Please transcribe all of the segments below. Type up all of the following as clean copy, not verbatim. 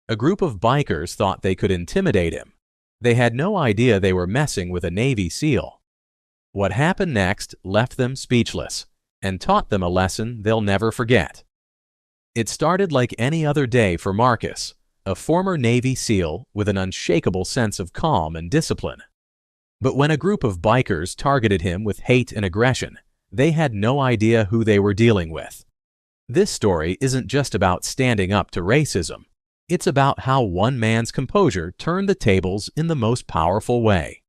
A group of bikers thought they could intimidate him. They had no idea they were messing with a Navy SEAL. What happened next left them speechless and taught them a lesson they'll never forget. It started like any other day for Marcus, a former Navy SEAL with an unshakable sense of calm and discipline. But when a group of bikers targeted him with hate and aggression, they had no idea who they were dealing with. This story isn't just about standing up to racism. It's about how one man's composure turned the tables in the most powerful way.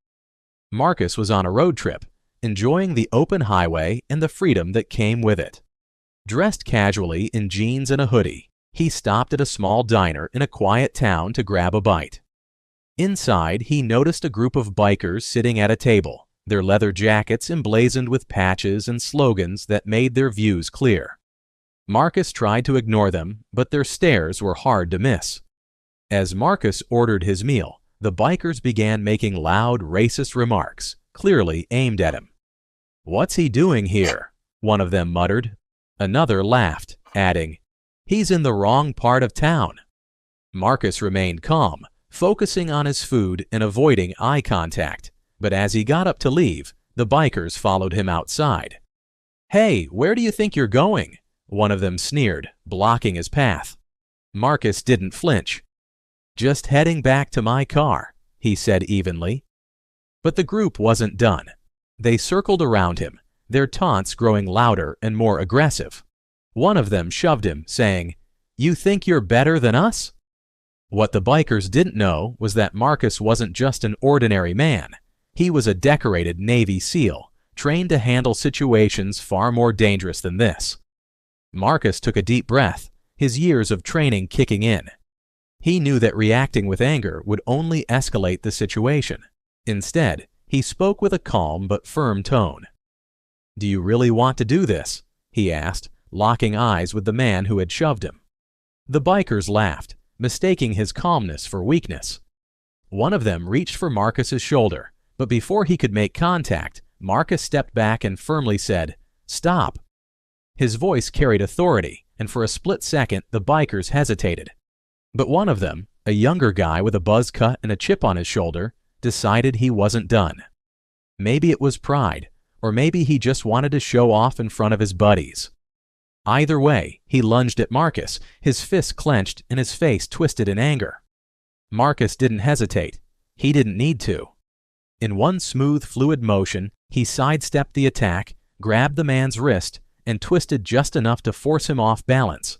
Marcus was on a road trip, enjoying the open highway and the freedom that came with it. Dressed casually in jeans and a hoodie, he stopped at a small diner in a quiet town to grab a bite. Inside, he noticed a group of bikers sitting at a table, their leather jackets emblazoned with patches and slogans that made their views clear. Marcus tried to ignore them, but their stares were hard to miss. As Marcus ordered his meal, the bikers began making loud, racist remarks, clearly aimed at him. "What's he doing here?" one of them muttered. Another laughed, adding, "He's in the wrong part of town." Marcus remained calm, focusing on his food and avoiding eye contact, but as he got up to leave, the bikers followed him outside. "Hey, where do you think you're going?" one of them sneered, blocking his path. Marcus didn't flinch. "Just heading back to my car," he said evenly. But the group wasn't done. They circled around him, their taunts growing louder and more aggressive. One of them shoved him, saying, "You think you're better than us?" What the bikers didn't know was that Marcus wasn't just an ordinary man. He was a decorated Navy SEAL, trained to handle situations far more dangerous than this. Marcus took a deep breath, his years of training kicking in. He knew that reacting with anger would only escalate the situation. Instead, he spoke with a calm but firm tone. "Do you really want to do this?" he asked, locking eyes with the man who had shoved him. The bikers laughed, mistaking his calmness for weakness. One of them reached for Marcus's shoulder, but before he could make contact, Marcus stepped back and firmly said, "Stop." His voice carried authority, and for a split second the bikers hesitated. But one of them, a younger guy with a buzz cut and a chip on his shoulder, decided he wasn't done. Maybe it was pride, or maybe he just wanted to show off in front of his buddies. Either way, he lunged at Marcus, his fists clenched and his face twisted in anger. Marcus didn't hesitate. He didn't need to. In one smooth, fluid motion, he sidestepped the attack, grabbed the man's wrist, and twisted just enough to force him off balance.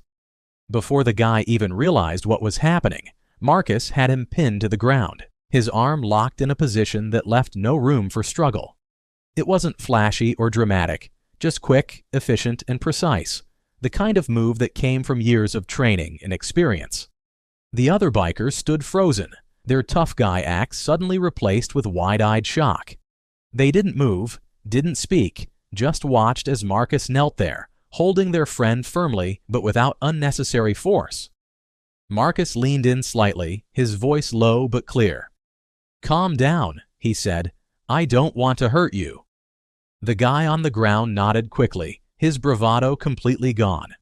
Before the guy even realized what was happening, Marcus had him pinned to the ground, his arm locked in a position that left no room for struggle. It wasn't flashy or dramatic, just quick, efficient, and precise, the kind of move that came from years of training and experience. The other bikers stood frozen, their tough guy act suddenly replaced with wide-eyed shock. They didn't move, didn't speak, just watched as Marcus knelt there, holding their friend firmly but without unnecessary force. Marcus leaned in slightly, his voice low but clear. "Calm down," he said. "I don't want to hurt you." The guy on the ground nodded quickly, his bravado completely gone.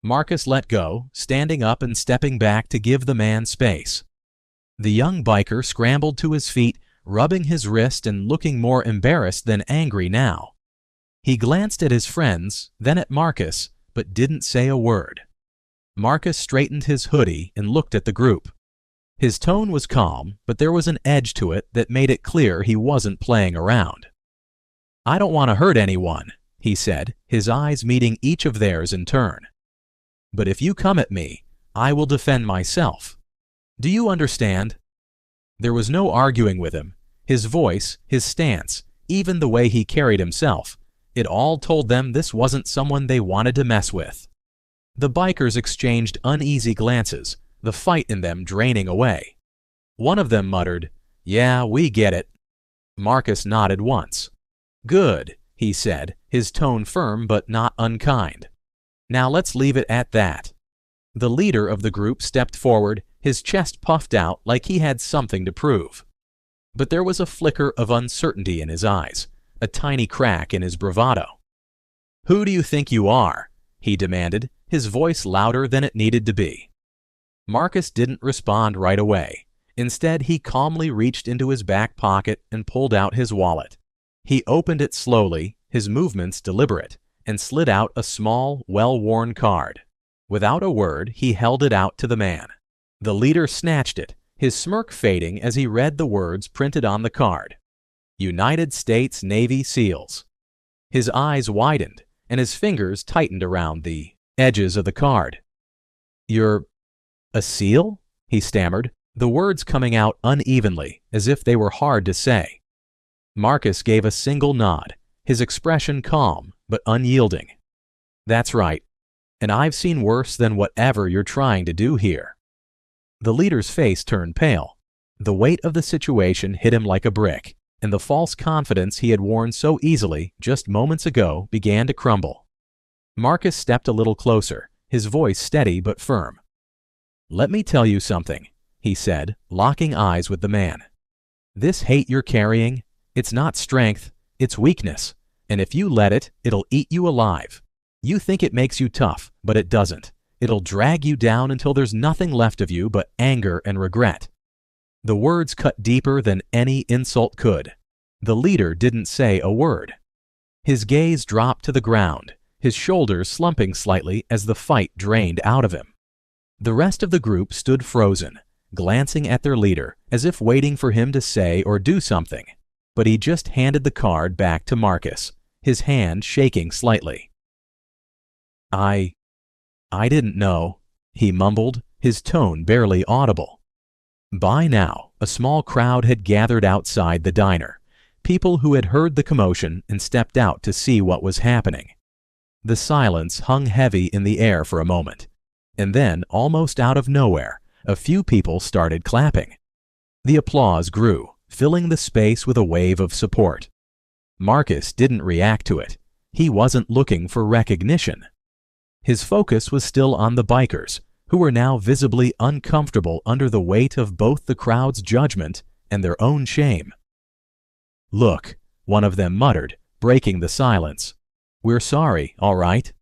Marcus let go, standing up and stepping back to give the man space. The young biker scrambled to his feet, rubbing his wrist and looking more embarrassed than angry now. He glanced at his friends, then at Marcus, but didn't say a word. Marcus straightened his hoodie and looked at the group. His tone was calm, but there was an edge to it that made it clear he wasn't playing around. "I don't want to hurt anyone," he said, his eyes meeting each of theirs in turn. "But if you come at me, I will defend myself. Do you understand?" There was no arguing with him. His voice, his stance, even the way he carried himself, it all told them this wasn't someone they wanted to mess with. The bikers exchanged uneasy glances, the fight in them draining away. One of them muttered, "Yeah, we get it." Marcus nodded once. "Good," he said, his tone firm but not unkind. "Now let's leave it at that." The leader of the group stepped forward, his chest puffed out like he had something to prove. But there was a flicker of uncertainty in his eyes, a tiny crack in his bravado. "Who do you think you are?" he demanded, his voice louder than it needed to be. Marcus didn't respond right away. Instead, he calmly reached into his back pocket and pulled out his wallet. He opened it slowly, his movements deliberate, and slid out a small, well-worn card. Without a word, he held it out to the man. The leader snatched it, his smirk fading as he read the words printed on the card. United States Navy SEALs. His eyes widened, and his fingers tightened around the edges of the card. "You're a SEAL?" he stammered, the words coming out unevenly, as if they were hard to say. Marcus gave a single nod, his expression calm but unyielding. "That's right, and I've seen worse than whatever you're trying to do here." The leader's face turned pale. The weight of the situation hit him like a brick, and the false confidence he had worn so easily just moments ago began to crumble. Marcus stepped a little closer, his voice steady but firm. "Let me tell you something," he said, locking eyes with the man. "This hate you're carrying, it's not strength, it's weakness, and if you let it, it'll eat you alive. You think it makes you tough, but it doesn't. It'll drag you down until there's nothing left of you but anger and regret." The words cut deeper than any insult could. The leader didn't say a word. His gaze dropped to the ground, his shoulders slumping slightly as the fight drained out of him. The rest of the group stood frozen, glancing at their leader as if waiting for him to say or do something, but he just handed the card back to Marcus, his hand shaking slightly. I didn't know," he mumbled, his tone barely audible. By now, a small crowd had gathered outside the diner, people who had heard the commotion and stepped out to see what was happening. The silence hung heavy in the air for a moment, and then, almost out of nowhere, a few people started clapping. The applause grew, filling the space with a wave of support. Marcus didn't react to it. He wasn't looking for recognition. His focus was still on the bikers, who were now visibly uncomfortable under the weight of both the crowd's judgment and their own shame. "Look," one of them muttered, breaking the silence. "We're sorry, all right?"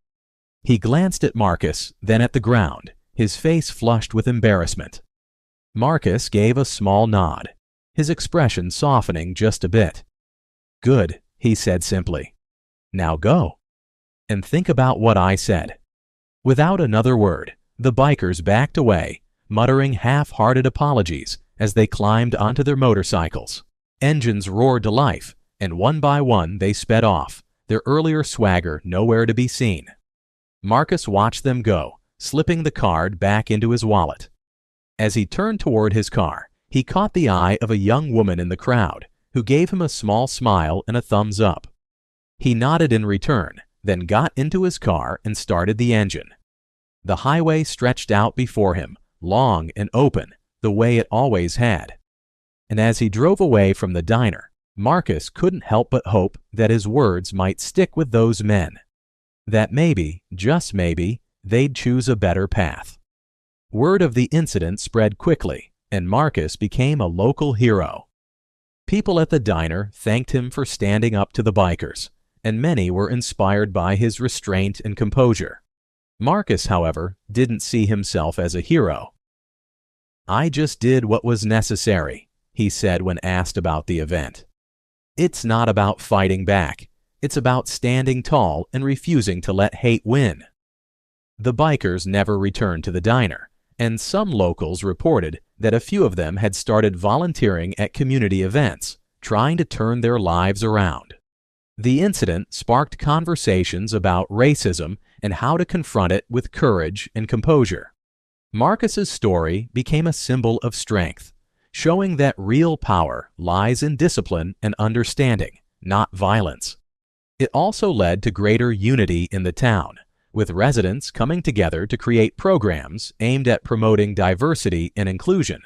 He glanced at Marcus, then at the ground, his face flushed with embarrassment. Marcus gave a small nod, his expression softening just a bit. "Good," he said simply. "Now go. And think about what I said." Without another word, the bikers backed away, muttering half-hearted apologies as they climbed onto their motorcycles. Engines roared to life, and one by one they sped off, their earlier swagger nowhere to be seen. Marcus watched them go, slipping the card back into his wallet. As he turned toward his car, he caught the eye of a young woman in the crowd, who gave him a small smile and a thumbs up. He nodded in return, then got into his car and started the engine. The highway stretched out before him, long and open, the way it always had. And as he drove away from the diner, Marcus couldn't help but hope that his words might stick with those men. That maybe, just maybe, they'd choose a better path. Word of the incident spread quickly, and Marcus became a local hero. People at the diner thanked him for standing up to the bikers, and many were inspired by his restraint and composure. Marcus, however, didn't see himself as a hero. "I just did what was necessary," he said when asked about the event. "It's not about fighting back. It's about standing tall and refusing to let hate win." The bikers never returned to the diner, and some locals reported that a few of them had started volunteering at community events, trying to turn their lives around. The incident sparked conversations about racism and how to confront it with courage and composure. Marcus's story became a symbol of strength, showing that real power lies in discipline and understanding, not violence. It also led to greater unity in the town, with residents coming together to create programs aimed at promoting diversity and inclusion.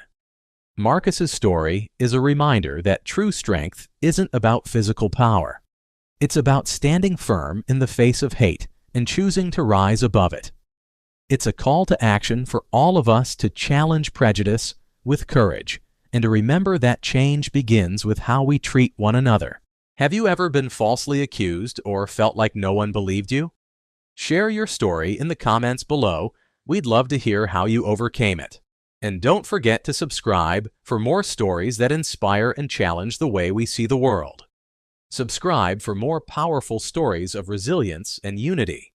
Marcus's story is a reminder that true strength isn't about physical power. It's about standing firm in the face of hate and choosing to rise above it. It's a call to action for all of us to challenge prejudice with courage and to remember that change begins with how we treat one another. Have you ever been falsely accused or felt like no one believed you? Share your story in the comments below. We'd love to hear how you overcame it. And don't forget to subscribe for more stories that inspire and challenge the way we see the world. Subscribe for more powerful stories of resilience and unity.